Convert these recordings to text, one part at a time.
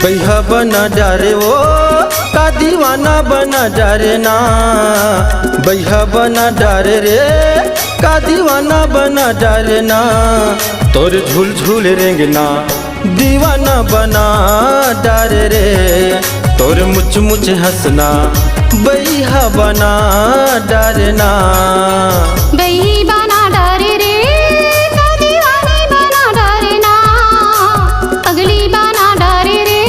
बैहा बना डारे वो का दीवाना बना डारे ना, बैहा बना डारे रे का दीवाना बना डारे ना, तोर झूल झूल रेंगना दीवाना बना डारे रे, तोर मुच मुच हंसना बैहा बना डारे ना। बैही बना डारे रे का दीवानी बना डारे ना, पगली बना डारे रे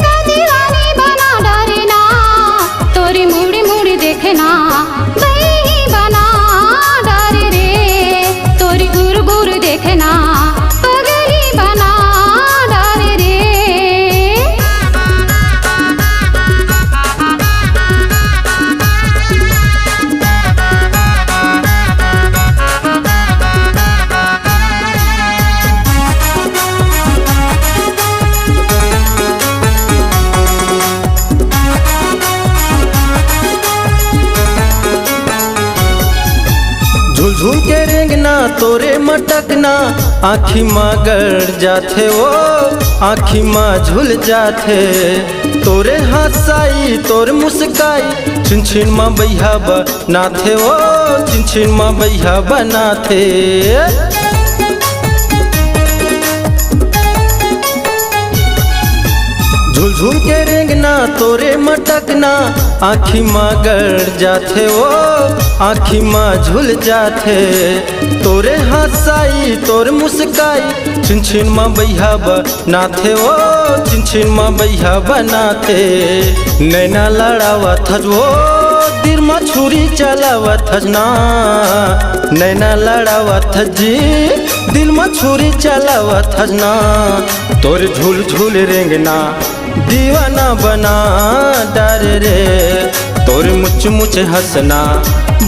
का दीवानी बना डारे ना, तोरी मुड़ी मुड़ी देखना बैही बना डारे रे, तोरी गुर गुर देखना पगली बना डारे रे। झूल झूल के रेंगना तोरे मटकना, आँखी माँ गड़ जाथे वो आँखी माँ झूल जाथे, तोरे हंसाई तोर मुस्काई छिन छिन माँ बैहा बनाथे वो छिन छिन माँ बैहा बनाथे। झूल झूल के रेंगना तोरे मटकना, आँखी माँ गड़ जाथे वो आँखी माँ झूल जाथे, तोरे हंसाई तोर मुस्काई छिन छिन माँ बैहा बनाथे वो छिन छिन माँ बैहा बनाथे। नैना लड़ावत हज वो दिल में छुरी चलावत हज ना, नैना लड़ावत हज जी दिल में छुरी चलावत हज ना, तोर झूल झूल रेंगना दीवाना बना डारे रे, तोर मुच मुच हंसना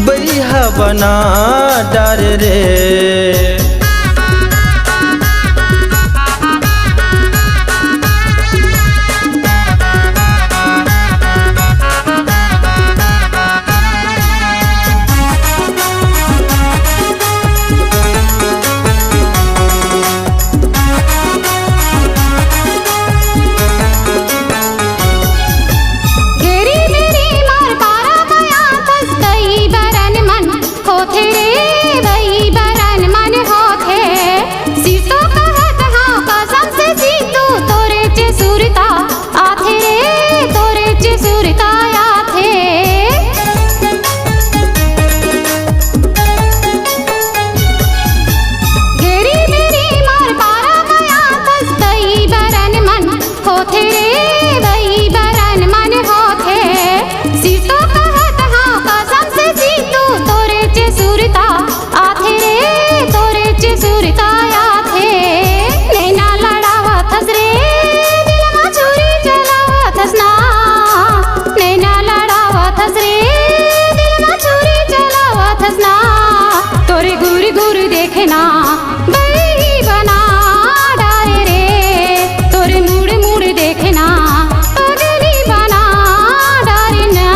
बैहा बना डारे रे। देखना बैही बना डारे रे, तोरे मुड़ मुड़ देखना पगली बना डारे ना।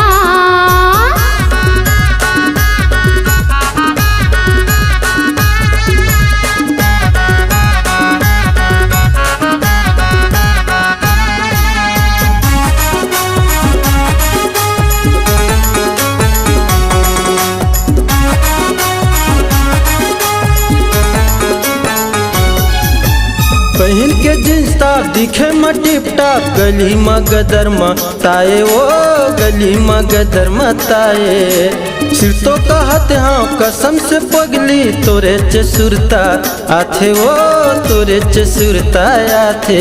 पहन के जींस टॉप दिखे में टिप टाप, गली में गदर मताए वो गली में गदर मताए, सिर तो कहते हाँ कसम से पगली तोरे चे सुरता आथे वो तोरे चे सुरता आथे।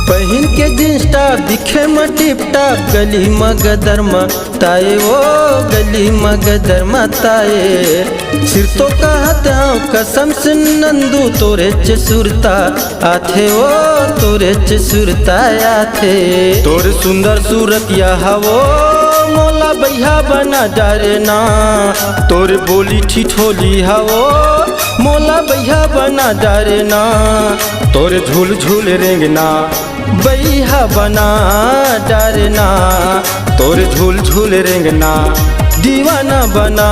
पहन के जींस टॉप दिखे में टिप टाप, गली में गदर मताए वो गली में गदर मताए, सिर तो कहते हाँ कसम से नंदू तोरे चे सुरता आथे वो तोरे चे सुरता आथे। तोर सुंदर सूरत यहाँ वो मोला बैहा बना डारे ना, तोर बोली ठिठोली हवो मोला बैहा बना डारे ना, तोर झूल झूल रेंगना बैहा बना डारना, तोर झूल झूल रेंगना दीवाना बना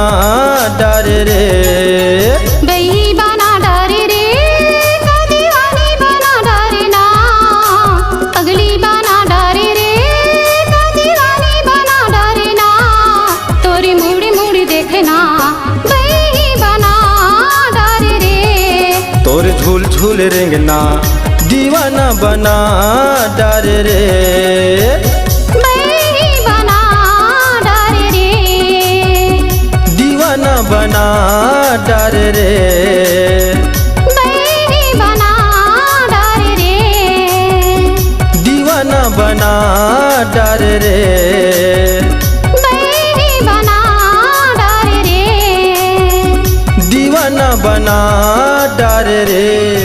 डारे रे। बैही बना रेंगना दीवाना बना डारे रे। बैरी बना डारे रे, दीवाना बना डारे रे। बैरी बना डारे रे, दीवाना बना डारे रे। बैरी बना डारे रे, दीवाना बना डारे रे।